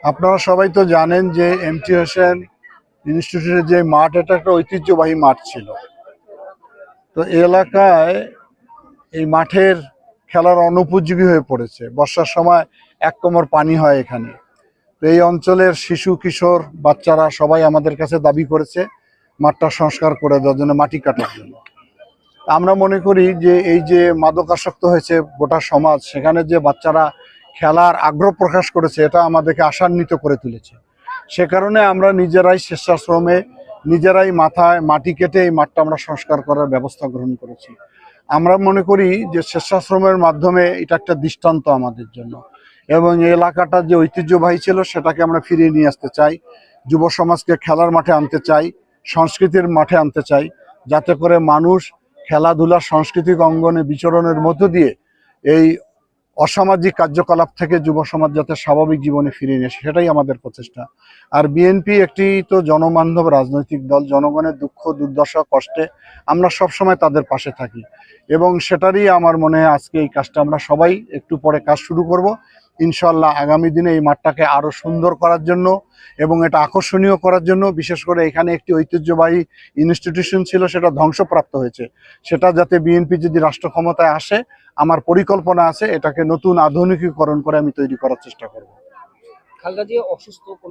আপনারা সবাই তো জানেন যে এমটি হোসেন ইনস্টিটিউটের যে মাঠ, এটা একটা ঐতিহ্যবাহী মাঠ ছিল। তো এই এলাকায় এই মাঠের খেলার অনুপযোগী হয়ে পড়েছে। বর্ষার সময় এক কোমর পানি হয় এখানে। তো এই অঞ্চলের শিশু কিশোর বাচ্চারা সবাই আমাদের কাছে দাবি করেছে মাঠটা সংস্কার করে দেওয়ার জন্য, মাটি কাটার জন্য। আমরা মনে করি যে এই যে মাদকাসক্ত হয়েছে গোটা সমাজ, সেখানে যে বাচ্চারা খেলার আগ্রহ প্রকাশ করেছে, এটা আমাদেরকে আশান্বিত করে তুলেছে। সে কারণে আমরা নিজেরাই স্বেচ্ছাশ্রমে নিজেরাই মাথায় মাটি কেটে এই মাঠটা আমরা সংস্কার করার ব্যবস্থা গ্রহণ করেছি। আমরা মনে করি যে স্বেচ্ছাশ্রমের মাধ্যমে এটা একটা দৃষ্টান্ত আমাদের জন্য, এবং এই এলাকাটার যে ঐতিহ্যবাহী ছিল সেটাকে আমরা ফিরিয়ে নিয়ে আসতে চাই। যুব সমাজকে খেলার মাঠে আনতে চাই, সংস্কৃতির মাঠে আনতে চাই, যাতে করে মানুষ খেলাধুলা সাংস্কৃতিক অঙ্গনে বিচরণের মধ্য দিয়ে এই অসামাজিক কার্যকলাপ থেকে যুব সমাজ যাতে স্বাভাবিক জীবনে ফিরিয়ে নিয়ে আসে, সেটাই আমাদের প্রচেষ্টা। আর বিএনপি একটি তো জনবান্ধব রাজনৈতিক দল। জনগণের দুঃখ দুর্দশা কষ্টে আমরা সবসময় তাদের পাশে থাকি, এবং সেটারই আমার মনে হয় আজকে এই কাজটা আমরা সবাই একটু পরে কাজ শুরু করব ইনশাল্লাহ। আগামী দিনে এই মাঠটাকে আরো সুন্দর করার জন্য এবং এটা আকর্ষণীয় করার জন্য, বিশেষ করে এখানে একটি ঐতিহ্যবাহী ইনস্টিটিউশন ছিল, সেটা ধ্বংসপ্রাপ্ত হয়েছে। সেটা যাতে বিএনপি যদি রাষ্ট্র ক্ষমতায় আসে, আমার পরিকল্পনা আছে এটাকে নতুন আধুনিকীকরণ করে আমি তৈরি করার চেষ্টা করব। খালেদা জিয়া অসুস্থ।